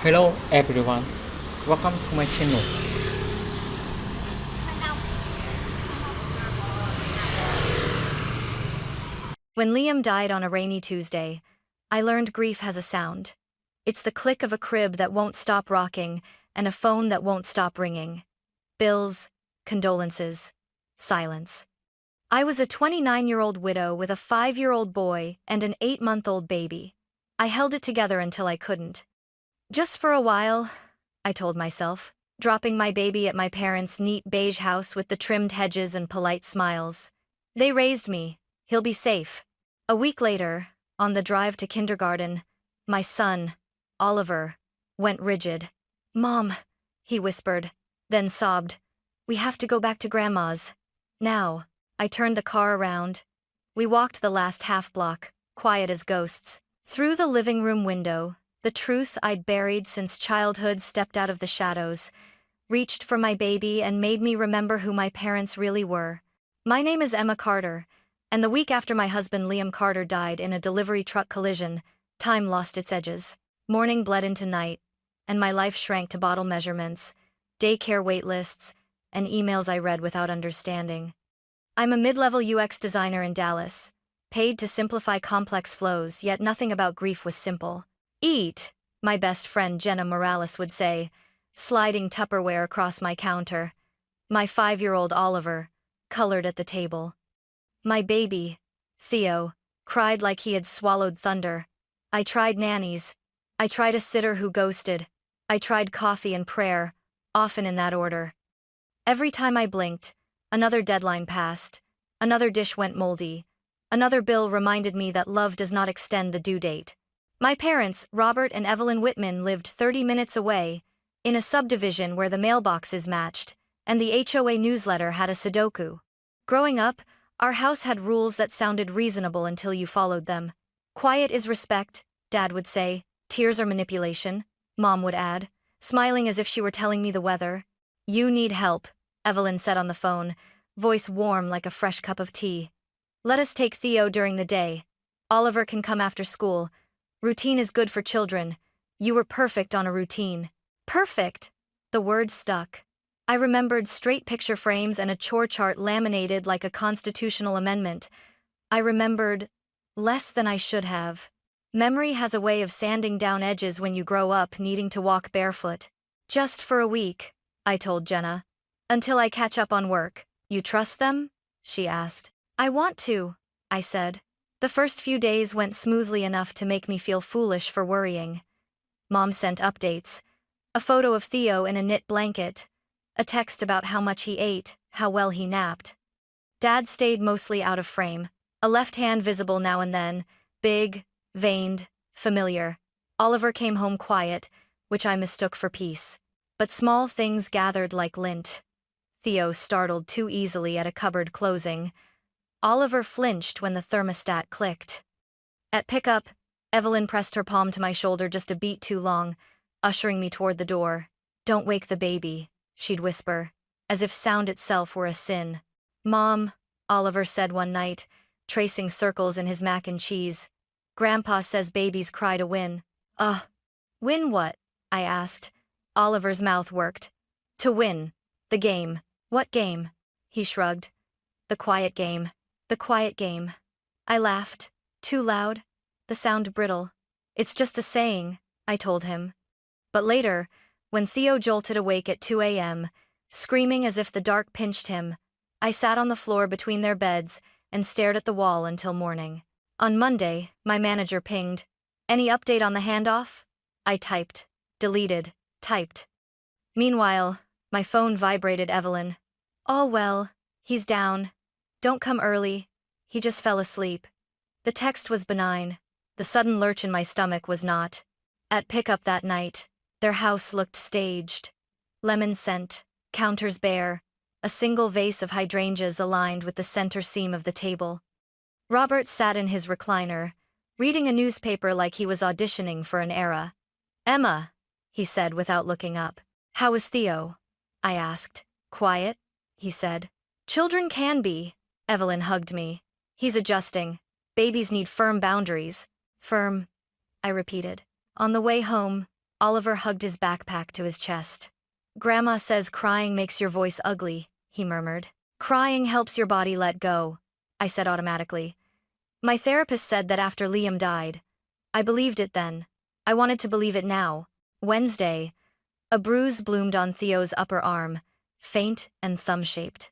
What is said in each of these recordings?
Hello everyone, welcome to my channel. When Liam died on a rainy Tuesday, I learned grief has a sound. It's the click of a crib that won't stop rocking and a phone that won't stop ringing. Bills, condolences, silence. I was a 29-year-old widow with a 5-year-old boy and an 8-month-old baby. I held it together until I couldn't. Just for a while, I told myself, dropping my baby at my parents' neat beige house with the trimmed hedges and polite smiles. They raised me. He'll be safe. A week later, on the drive to kindergarten, my son, Oliver, went rigid. "Mom," he whispered, then sobbed. "We have to go back to Grandma's. Now." I turned the car around. We walked the last half block, quiet as ghosts. Through the living room window, the truth I'd buried since childhood stepped out of the shadows, reached for my baby and made me remember who my parents really were. My name is Emma Carter, and the week after my husband Liam Carter died in a delivery truck collision, time lost its edges. Morning bled into night, and my life shrank to bottle measurements, daycare wait lists, and emails I read without understanding. I'm a mid-level UX designer in Dallas, paid to simplify complex flows, yet nothing about grief was simple. "Eat," my best friend Jenna Morales would say, sliding Tupperware across my counter. My 5-year-old Oliver, colored at the table. My baby, Theo, cried like he had swallowed thunder. I tried nannies. I tried a sitter who ghosted. I tried coffee and prayer, often in that order. Every time I blinked, another deadline passed, another dish went moldy, another bill reminded me that love does not extend the due date. My parents, Robert and Evelyn Whitman, lived 30 minutes away, in a subdivision where the mailboxes matched, and the HOA newsletter had a Sudoku. Growing up, our house had rules that sounded reasonable until you followed them. "Quiet is respect," Dad would say. "Tears are manipulation," Mom would add, smiling as if she were telling me the weather. "You need help," Evelyn said on the phone, voice warm like a fresh cup of tea. "Let us take Theo during the day. Oliver can come after school. Routine is good for children. You were perfect on a routine." Perfect! The word stuck. I remembered straight picture frames and a chore chart laminated like a constitutional amendment. I remembered less than I should have. Memory has a way of sanding down edges when you grow up needing to walk barefoot. "Just for a week," I told Jenna. "Until I catch up on work." "You trust them?" she asked. "I want to," I said. The first few days went smoothly enough to make me feel foolish for worrying. Mom sent updates. A photo of Theo in a knit blanket. A text about how much he ate, how well he napped. Dad stayed mostly out of frame, a left hand visible now and then, big, veined, familiar. Oliver came home quiet, which I mistook for peace. But small things gathered like lint. Theo startled too easily at a cupboard closing. Oliver flinched when the thermostat clicked. At pickup, Evelyn pressed her palm to my shoulder just a beat too long, ushering me toward the door. "Don't wake the baby," she'd whisper, as if sound itself were a sin. "Mom," Oliver said one night, tracing circles in his mac and cheese. "Grandpa says babies cry to win." Win what?" I asked. Oliver's mouth worked. "To win. The game." "What game?" He shrugged. "The quiet game. The quiet game." I laughed. Too loud? The sound brittle. "It's just a saying," I told him. But later, when Theo jolted awake at 2 a.m., screaming as if the dark pinched him, I sat on the floor between their beds and stared at the wall until morning. On Monday, my manager pinged. "Any update on the handoff?" I typed. Deleted. Typed. Meanwhile, my phone vibrated. Evelyn. "All well. He's down. Don't come early. He just fell asleep." The text was benign. The sudden lurch in my stomach was not. At pickup that night, their house looked staged. Lemon scent, counters bare, a single vase of hydrangeas aligned with the center seam of the table. Robert sat in his recliner, reading a newspaper like he was auditioning for an era. "Emma," he said without looking up. "How is Theo?" I asked. "Quiet," he said. "Children can be." Evelyn hugged me. "He's adjusting. Babies need firm boundaries." "Firm," I repeated. On the way home, Oliver hugged his backpack to his chest. Grandma says crying makes your voice ugly, he murmured. Crying helps your body let go, I said automatically. My therapist said that after Liam died. I believed it then. I wanted to believe it now. Wednesday. A bruise bloomed on Theo's upper arm, faint and thumb-shaped.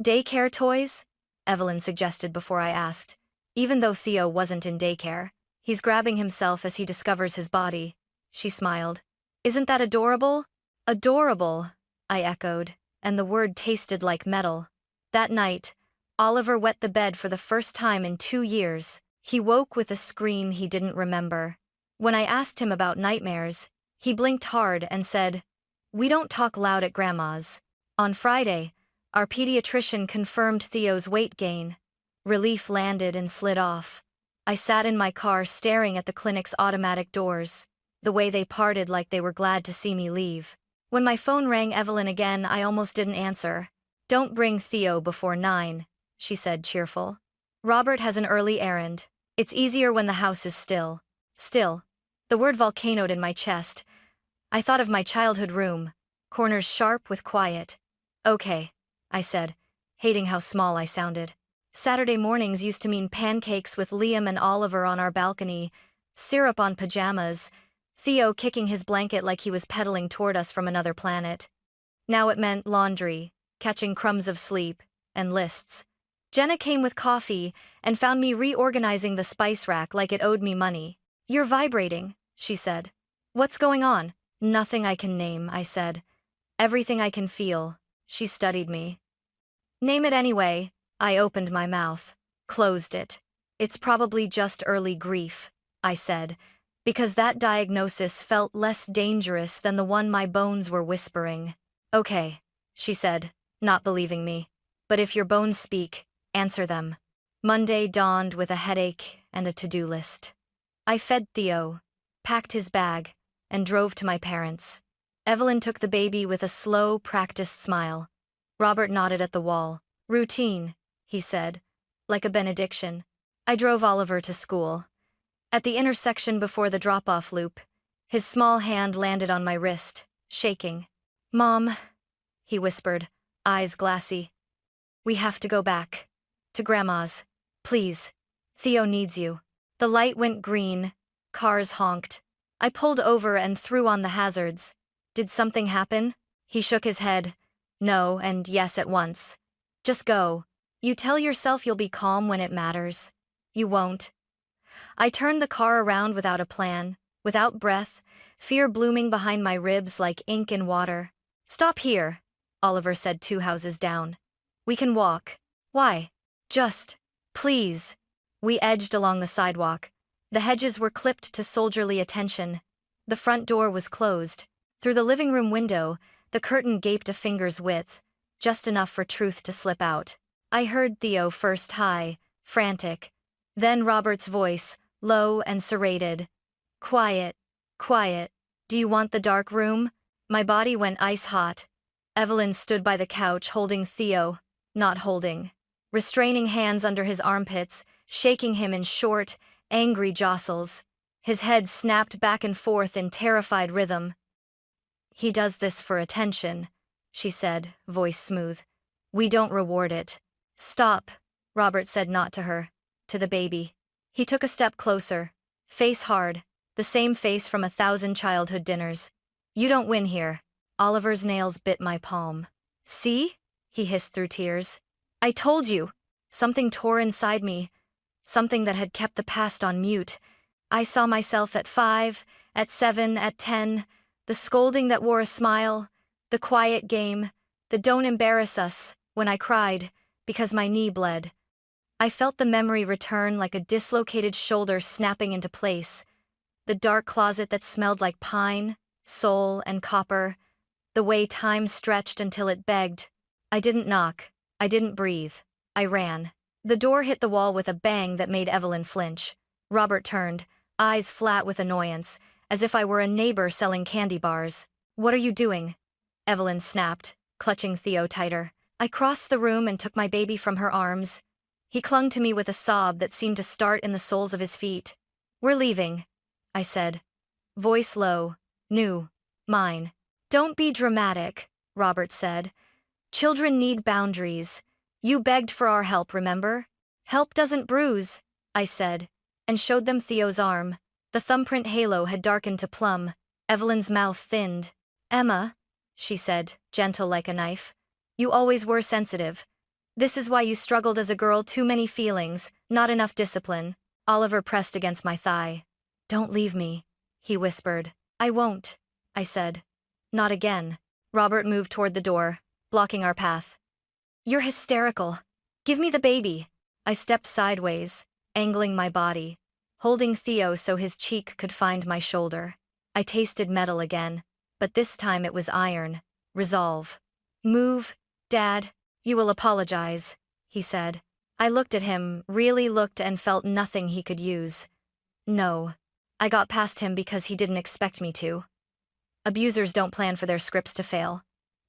Daycare toys? Evelyn suggested before I asked. Even though Theo wasn't in daycare, he's grabbing himself as he discovers his body. She smiled. Isn't that adorable? Adorable, I echoed, and the word tasted like metal. That night, Oliver wet the bed for the first time in 2 years. He woke with a scream he didn't remember. When I asked him about nightmares, he blinked hard and said, "We don't talk loud at Grandma's." On Friday, our pediatrician confirmed Theo's weight gain. Relief landed and slid off. I sat in my car staring at the clinic's automatic doors, the way they parted like they were glad to see me leave. When my phone rang Evelyn again, I almost didn't answer. "Don't bring Theo before 9, she said, cheerful. Robert has an early errand. It's easier when the house is still. Still. The word volcanoed in my chest. I thought of my childhood room, corners sharp with quiet. Okay, I said, hating how small I sounded. Saturday mornings used to mean pancakes with Liam and Oliver on our balcony, syrup on pajamas, Theo kicking his blanket like he was pedaling toward us from another planet. Now it meant laundry, catching crumbs of sleep, and lists. Jenna came with coffee and found me reorganizing the spice rack like it owed me money. "You're vibrating," she said. "What's going on?" "Nothing I can name," I said. "Everything I can feel." She studied me. "Name it anyway." I opened my mouth, closed it. "It's probably just early grief," I said, because that diagnosis felt less dangerous than the one my bones were whispering. "Okay," she said, not believing me. "But if your bones speak, answer them." Monday dawned with a headache and a to-do list. I fed Theo, packed his bag, and drove to my parents'. Evelyn took the baby with a slow, practiced smile. Robert nodded at the wall. "Routine," he said, like a benediction. I drove Oliver to school. At the intersection before the drop-off loop, his small hand landed on my wrist, shaking. "Mom," he whispered, eyes glassy. "We have to go back. To Grandma's. Please. Theo needs you." The light went green. Cars honked. I pulled over and threw on the hazards. "Did something happen?" He shook his head. No and yes at once. "Just go. You tell yourself you'll be calm when it matters. You won't." I turned the car around without a plan, without breath, fear blooming behind my ribs like ink in water. "Stop here," Oliver said 2 houses down. "We can walk." "Why?" "Just. Please." We edged along the sidewalk. The hedges were clipped to soldierly attention. The front door was closed. Through the living room window, the curtain gaped a finger's width, just enough for truth to slip out. I heard Theo first high, frantic. Then Robert's voice, low and serrated. "Quiet. Quiet. Do you want the dark room?" My body went ice hot. Evelyn stood by the couch holding Theo, not holding. Restraining hands under his armpits, shaking him in short, angry jostles. His head snapped back and forth in terrified rhythm. "He does this for attention," she said, voice smooth. "We don't reward it." "Stop," Robert said, not to her, to the baby. He took a step closer, face hard, the same face from 1,000 childhood dinners. "You don't win here." Oliver's nails bit my palm. "See?" he hissed through tears. "I told you." Something tore inside me, something that had kept the past on mute. I saw myself at 5, at 7, at 10, the scolding that wore a smile, the quiet game, the "don't embarrass us" when I cried, because my knee bled. I felt the memory return like a dislocated shoulder snapping into place. The dark closet that smelled like pine, soul, and copper. The way time stretched until it begged. I didn't knock. I didn't breathe. I ran. The door hit the wall with a bang that made Evelyn flinch. Robert turned, eyes flat with annoyance, as if I were a neighbor selling candy bars. "What are you doing?" Evelyn snapped, clutching Theo tighter. I crossed the room and took my baby from her arms. He clung to me with a sob that seemed to start in the soles of his feet. "We're leaving," I said. Voice low, New. Mine. Don't be dramatic, Robert said. Children need boundaries. You begged for our help, remember? Help doesn't bruise, I said, and showed them Theo's arm. The thumbprint halo had darkened to plum. Evelyn's mouth thinned. Emma, she said, gentle like a knife. You always were sensitive. This is why you struggled as a girl, too many feelings, not enough discipline. Oliver pressed against my thigh. Don't leave me, he whispered. I won't, I said. Not again. Robert moved toward the door, blocking our path. You're hysterical. Give me the baby. I stepped sideways, angling my body, holding Theo so his cheek could find my shoulder. I tasted metal again, but this time it was iron. Resolve. Move, Dad. You will apologize, he said. I looked at him, really looked, and felt nothing he could use. No. I got past him because he didn't expect me to. Abusers don't plan for their scripts to fail.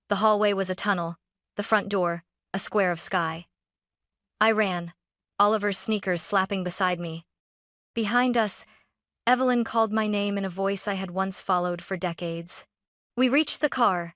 The hallway was a tunnel, the front door, a square of sky. I ran, Oliver's sneakers slapping beside me. Behind us, Evelyn called my name in a voice I had once followed for decades. We reached the car.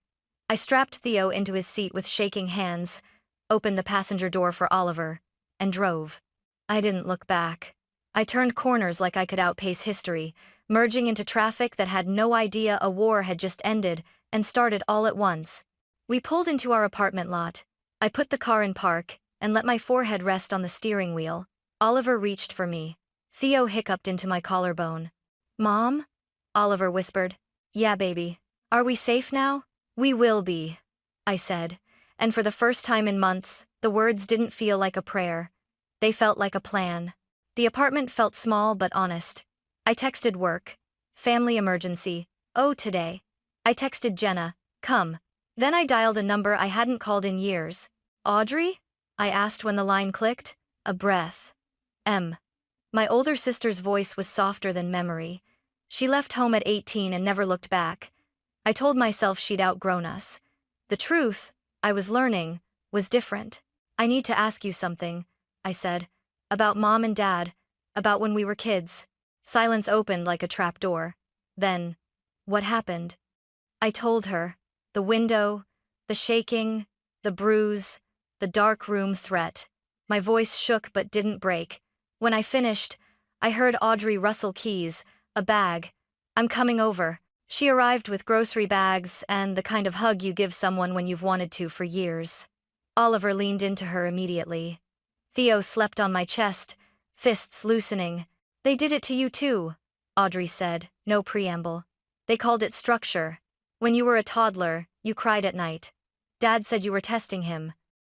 I strapped Theo into his seat with shaking hands, opened the passenger door for Oliver, and drove. I didn't look back. I turned corners like I could outpace history, merging into traffic that had no idea a war had just ended and started all at once. We pulled into our apartment lot. I put the car in park and let my forehead rest on the steering wheel. Oliver reached for me. Theo hiccuped into my collarbone. Mom? Oliver whispered. Yeah, baby. Are we safe now? We will be, I said, and for the first time in months, the words didn't feel like a prayer. They felt like a plan. The apartment felt small but honest. I texted work. Family emergency. Oh, today. I texted Jenna. Come. Then I dialed a number I hadn't called in years. Audrey? I asked when the line clicked. A breath. M. My older sister's voice was softer than memory. She left home at 18 and never looked back. I told myself she'd outgrown us. The truth, I was learning, was different. I need to ask you something, I said. About Mom and Dad, about when we were kids. Silence opened like a trapdoor. Then, what happened? I told her. The window, the shaking, the bruise, the dark room threat. My voice shook but didn't break. When I finished, I heard Audrey rustle keys, a bag. I'm coming over. She arrived with grocery bags and the kind of hug you give someone when you've wanted to for years. Oliver leaned into her immediately. Theo slept on my chest, fists loosening. They did it to you too, Audrey said, no preamble. They called it structure. When you were a toddler, you cried at night. Dad said you were testing him.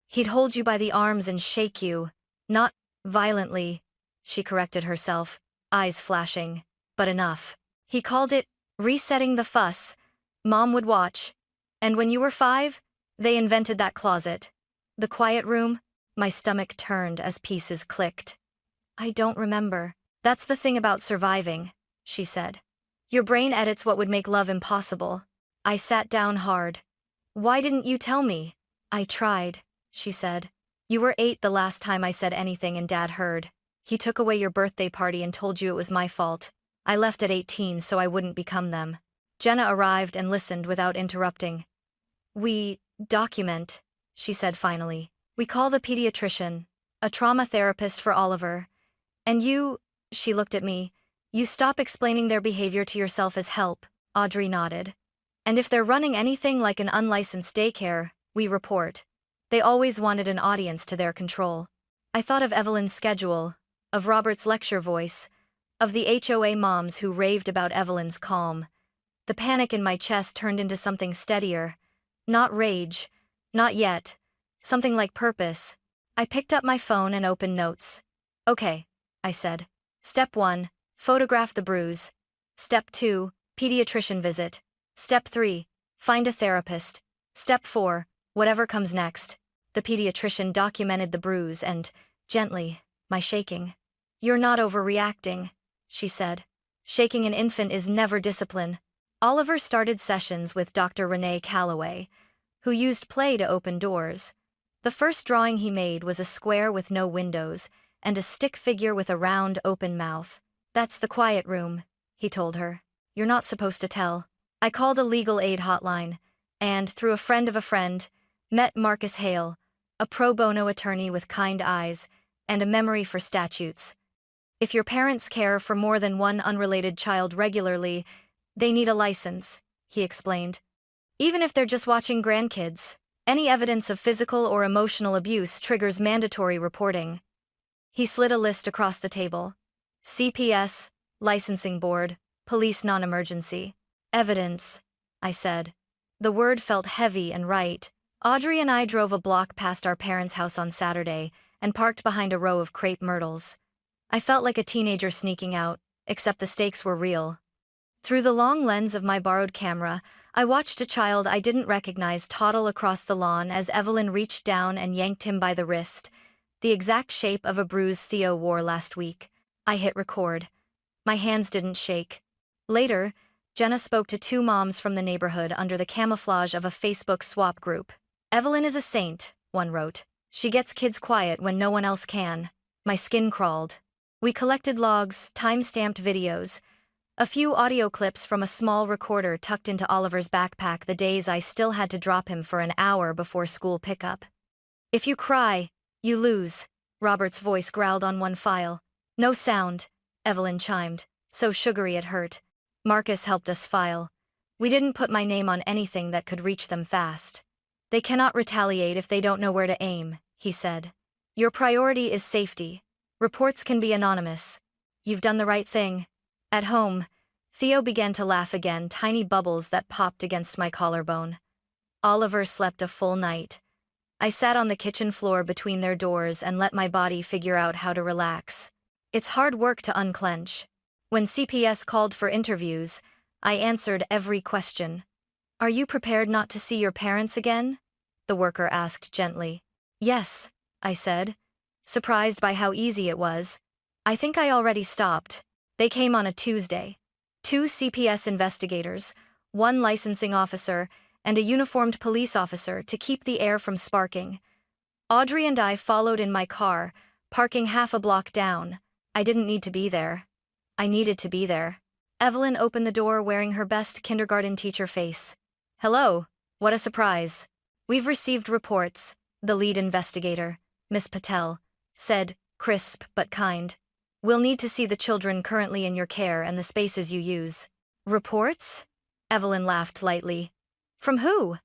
He'd hold you by the arms and shake you. Not violently, she corrected herself, eyes flashing, but enough. He called it resetting the fuss. Mom would watch. And when you were 5, they invented that closet. The quiet room. My stomach turned as pieces clicked. I don't remember. That's the thing about surviving, she said. Your brain edits what would make love impossible. I sat down hard. Why didn't you tell me? I tried, she said. You were 8 the last time I said anything and Dad heard. He took away your birthday party and told you it was my fault. I left at 18 so I wouldn't become them. Jenna arrived and listened without interrupting. We document, she said finally. We call the pediatrician, a trauma therapist for Oliver. And you, she looked at me, you stop explaining their behavior to yourself as help, Audrey nodded. And if they're running anything like an unlicensed daycare, we report. They always wanted an audience to their control. I thought of Evelyn's schedule, of Robert's lecture voice, of the HOA moms who raved about Evelyn's calm. The panic in my chest turned into something steadier. Not rage, not yet. Something like purpose. I picked up my phone and opened notes. Okay, I said. Step 1, photograph the bruise. Step 2, pediatrician visit. Step 3, find a therapist. Step 4, whatever comes next. The pediatrician documented the bruise and, gently, my shaking. You're not overreacting, she said. Shaking an infant is never discipline. Oliver started sessions with Dr. Renee Calloway, who used play to open doors. The first drawing he made was a square with no windows and a stick figure with a round, open mouth. That's the quiet room, he told her. You're not supposed to tell. I called a legal aid hotline and, through a friend of a friend, met Marcus Hale, a pro bono attorney with kind eyes and a memory for statutes. If your parents care for more than one unrelated child regularly, they need a license, he explained. Even if they're just watching grandkids, any evidence of physical or emotional abuse triggers mandatory reporting. He slid a list across the table. CPS, licensing board, police non-emergency. Evidence, I said. The word felt heavy and right. Audrey and I drove a block past our parents' house on Saturday and parked behind a row of crepe myrtles. I felt like a teenager sneaking out, except the stakes were real. Through the long lens of my borrowed camera, I watched a child I didn't recognize toddle across the lawn as Evelyn reached down and yanked him by the wrist, the exact shape of a bruise Theo wore last week. I hit record. My hands didn't shake. Later, Jenna spoke to two moms from the neighborhood under the camouflage of a Facebook swap group. Evelyn is a saint, one wrote. She gets kids quiet when no one else can. My skin crawled. We collected logs, time-stamped videos, a few audio clips from a small recorder tucked into Oliver's backpack the days I still had to drop him for an hour before school pickup. If you cry, you lose, Robert's voice growled on one file. No sound, Evelyn chimed, so sugary it hurt. Marcus helped us file. We didn't put my name on anything that could reach them fast. They cannot retaliate if they don't know where to aim, he said. Your priority is safety. Reports can be anonymous. You've done the right thing. At home, Theo began to laugh again, tiny bubbles that popped against my collarbone. Oliver slept a full night. I sat on the kitchen floor between their doors and let my body figure out how to relax. It's hard work to unclench. When CPS called for interviews, I answered every question. Are you prepared not to see your parents again? The worker asked gently. Yes, I said, surprised by how easy it was. I think I already stopped. They came on a Tuesday. 2 CPS investigators, 1 licensing officer, and a uniformed police officer to keep the air from sparking. Audrey and I followed in my car, parking half a block down. I didn't need to be there. I needed to be there. Evelyn opened the door wearing her best kindergarten teacher face. Hello, what a surprise. We've received reports, the lead investigator, Miss Patel, said, crisp but kind. We'll need to see the children currently in your care and the spaces you use. Reports? Evelyn laughed lightly. From who?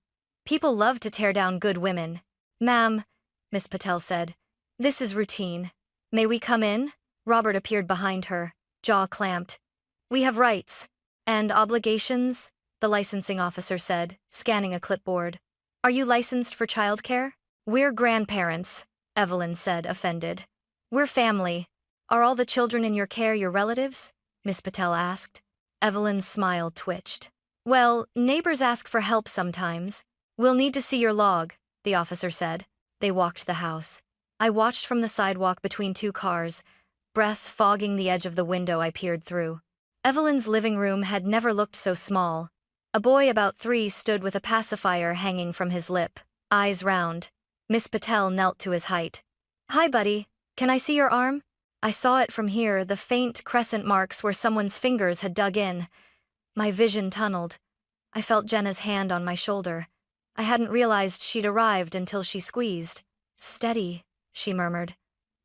People love to tear down good women. Ma'am, Miss Patel said, this is routine. May we come in? Robert appeared behind her, jaw clamped. We have rights. And obligations, the licensing officer said, scanning a clipboard. Are you licensed for childcare? We're grandparents, Evelyn said, offended. We're family. Are all the children in your care your relatives? Miss Patel asked. Evelyn's smile twitched. Well, neighbors ask for help sometimes. We'll need to see your log, the officer said. They walked the house. I watched from the sidewalk between 2 cars, breath fogging the edge of the window I peered through. Evelyn's living room had never looked so small. A boy about 3 stood with a pacifier hanging from his lip, eyes round. Miss Patel knelt to his height. Hi, buddy. Can I see your arm? I saw it from here, the faint crescent marks where someone's fingers had dug in. My vision tunneled. I felt Jenna's hand on my shoulder. I hadn't realized she'd arrived until she squeezed. Steady, she murmured.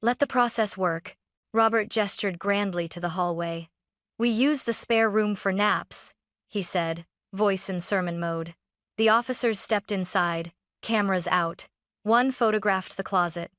Let the process work. Robert gestured grandly to the hallway. We use the spare room for naps, he said, voice in sermon mode. The officers stepped inside, cameras out. One photographed the closet.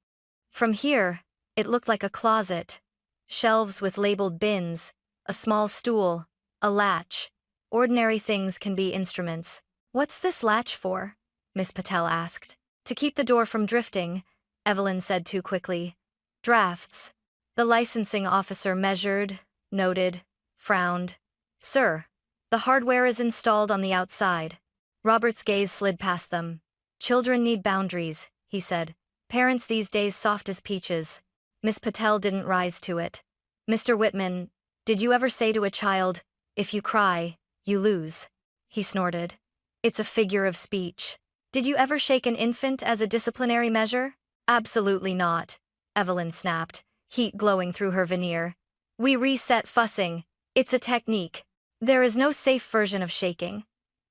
From here, it looked like a closet. Shelves with labeled bins, a small stool, a latch. Ordinary things can be instruments. What's this latch for? Miss Patel asked. To keep the door from drifting, Evelyn said too quickly. Drafts. The licensing officer measured, noted, frowned. Sir, the hardware is installed on the outside. Robert's gaze slid past them. Children need boundaries, he said. Parents these days soft as peaches. Miss Patel didn't rise to it. Mr. Whitman, did you ever say to a child, if you cry, you lose? He snorted. It's a figure of speech. Did you ever shake an infant as a disciplinary measure? Absolutely not, Evelyn snapped, heat glowing through her veneer. We reset fussing. It's a technique. There is no safe version of shaking.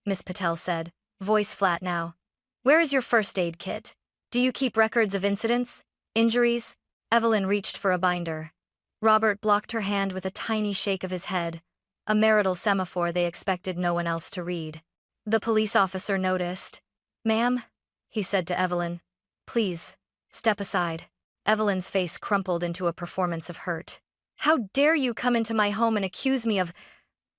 Miss Patel said, voice flat now. Where is your first aid kit? Do you keep records of incidents? Injuries? Evelyn reached for a binder. Robert blocked her hand with a tiny shake of his head, a marital semaphore they expected no one else to read. The police officer noticed. Ma'am, he said to Evelyn, please, step aside. Evelyn's face crumpled into a performance of hurt. How dare you come into my home and accuse me of—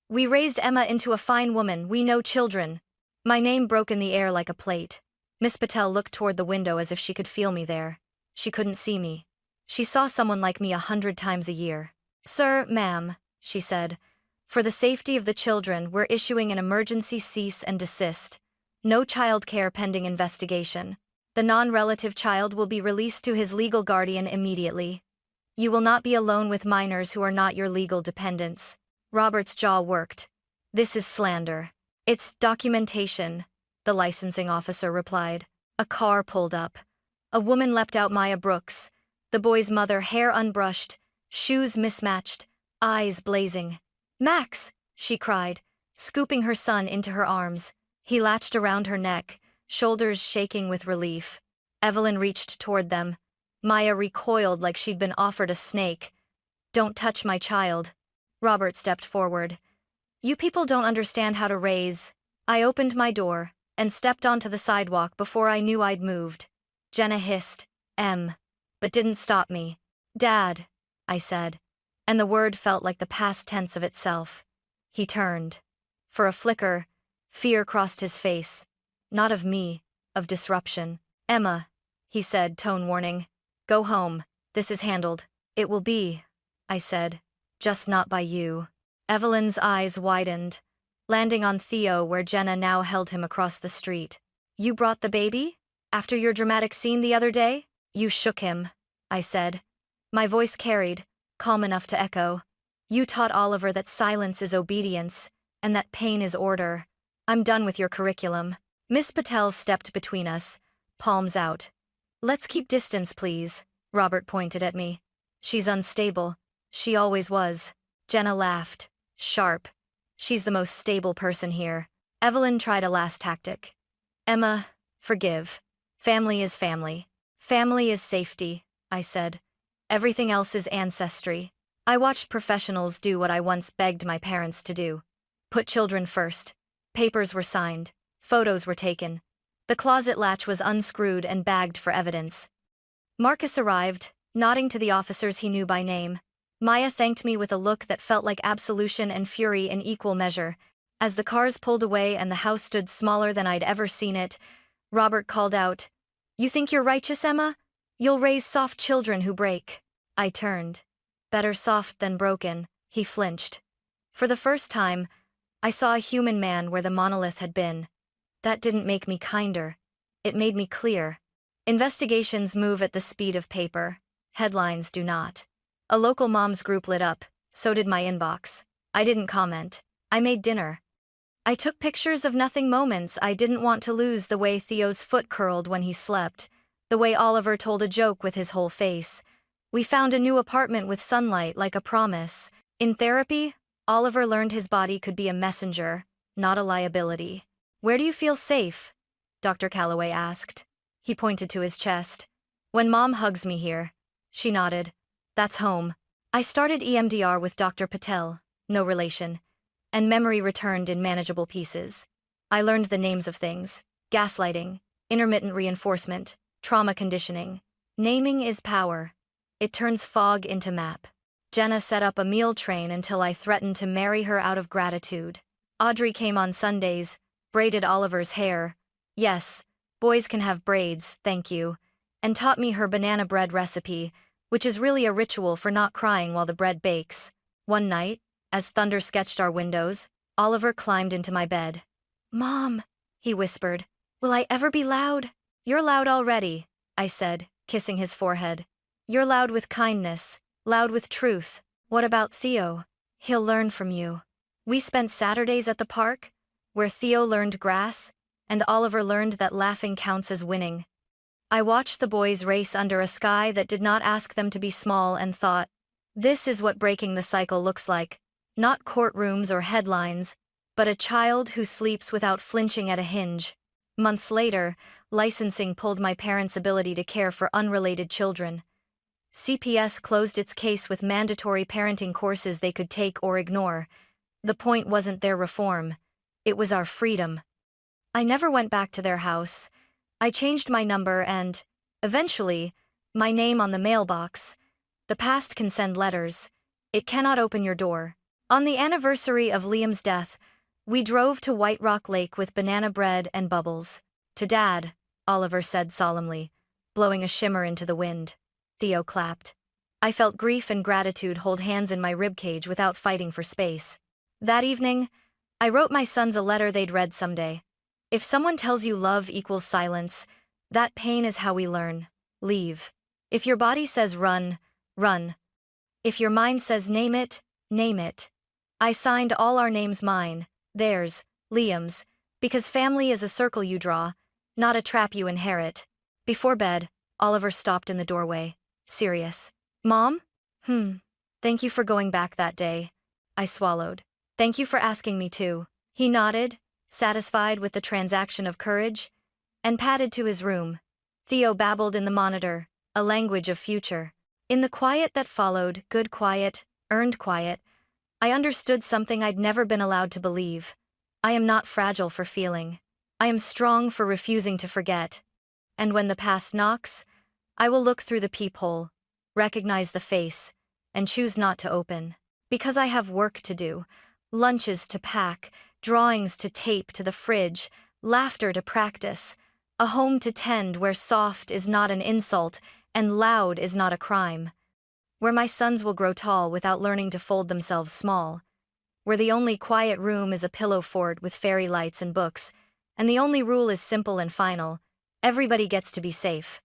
We raised Emma into a fine woman, we know children. My name broke in the air like a plate. Miss Patel looked toward the window as if she could feel me there. She couldn't see me. She saw someone like me 100 times a year. Sir, ma'am, she said, for the safety of the children, we're issuing an emergency cease and desist. No child care pending investigation. The non-relative child will be released to his legal guardian immediately. You will not be alone with minors who are not your legal dependents. Robert's jaw worked. This is slander. It's documentation, the licensing officer replied. A car pulled up. A woman leapt out, Maya Brooks, the boy's mother, hair unbrushed, shoes mismatched, eyes blazing. Max, she cried, scooping her son into her arms. He latched around her neck, shoulders shaking with relief. Evelyn reached toward them. Maya recoiled like she'd been offered a snake. Don't touch my child. Robert stepped forward. You people don't understand how to raise. I opened my door and stepped onto the sidewalk before I knew I'd moved. Jenna hissed, but didn't stop me. Dad, I said, and the word felt like the past tense of itself. He turned. For a flicker, fear crossed his face. Not of me, of disruption. Emma, he said, tone warning. Go home, this is handled. It will be, I said, just not by you. Evelyn's eyes widened, landing on Theo where Jenna now held him across the street. You brought the baby? After your dramatic scene the other day? You shook him, I said. My voice carried, calm enough to echo. You taught Oliver that silence is obedience, and that pain is order. I'm done with your curriculum. Miss Patel stepped between us, palms out. Let's keep distance, please, Robert pointed at me. She's unstable. She always was. Jenna laughed, sharp. She's the most stable person here. Evelyn tried a last tactic. Emma, forgive. Family is family. Family is safety, I said. Everything else is ancestry. I watched professionals do what I once begged my parents to do. Put children first. Papers were signed. Photos were taken. The closet latch was unscrewed and bagged for evidence. Marcus arrived, nodding to the officers he knew by name. Maya thanked me with a look that felt like absolution and fury in equal measure. As the cars pulled away and the house stood smaller than I'd ever seen it, Robert called out, You think you're righteous, Emma? You'll raise soft children who break. I turned. Better soft than broken, he flinched. For the first time, I saw a human man where the monolith had been. That didn't make me kinder. It made me clear. Investigations move at the speed of paper. Headlines do not. A local moms group lit up, so did my inbox. I didn't comment. I made dinner. I took pictures of nothing moments I didn't want to lose, the way Theo's foot curled when he slept, the way Oliver told a joke with his whole face. We found a new apartment with sunlight like a promise. In therapy, Oliver learned his body could be a messenger, not a liability. Where do you feel safe? Dr. Calloway asked. He pointed to his chest. When Mom hugs me here. She nodded. That's home. I started EMDR with Dr. Patel, no relation, and memory returned in manageable pieces. I learned the names of things: gaslighting, intermittent reinforcement, trauma conditioning. Naming is power. It turns fog into map. Jenna set up a meal train until I threatened to marry her out of gratitude. Audrey came on Sundays, braided Oliver's hair. Yes, boys can have braids, thank you. And taught me her banana bread recipe, which is really a ritual for not crying while the bread bakes. One night, as thunder sketched our windows, Oliver climbed into my bed. Mom, he whispered, will I ever be loud? You're loud already, I said, kissing his forehead. You're loud with kindness, loud with truth. What about Theo? He'll learn from you. We spent Saturdays at the park, where Theo learned grass, and Oliver learned that laughing counts as winning. I watched the boys race under a sky that did not ask them to be small and thought, this is what breaking the cycle looks like. Not courtrooms or headlines, but a child who sleeps without flinching at a hinge. Months later, licensing pulled my parents' ability to care for unrelated children. CPS closed its case with mandatory parenting courses they could take or ignore. The point wasn't their reform, it was our freedom. I never went back to their house. I changed my number and, eventually, my name on the mailbox. The past can send letters. It cannot open your door. On the anniversary of Liam's death, we drove to White Rock Lake with banana bread and bubbles. To Dad, Oliver said solemnly, blowing a shimmer into the wind. Theo clapped. I felt grief and gratitude hold hands in my ribcage without fighting for space. That evening, I wrote my sons a letter they'd read someday. If someone tells you love equals silence, that pain is how we learn. Leave. If your body says run, run. If your mind says name it, name it. I signed all our names mine, theirs, Liam's, because family is a circle you draw, not a trap you inherit. Before bed, Oliver stopped in the doorway, serious. Mom? Thank you for going back that day. I swallowed. Thank you for asking me to. He nodded, satisfied with the transaction of courage, and padded to his room. Theo babbled in the monitor, a language of future. In the quiet that followed, good quiet, earned quiet, I understood something I'd never been allowed to believe. I am not fragile for feeling. I am strong for refusing to forget. And when the past knocks, I will look through the peephole, recognize the face, and choose not to open. Because I have work to do, lunches to pack, drawings to tape to the fridge, laughter to practice, a home to tend where soft is not an insult and loud is not a crime. Where my sons will grow tall without learning to fold themselves small. Where the only quiet room is a pillow fort with fairy lights and books, and the only rule is simple and final: everybody gets to be safe.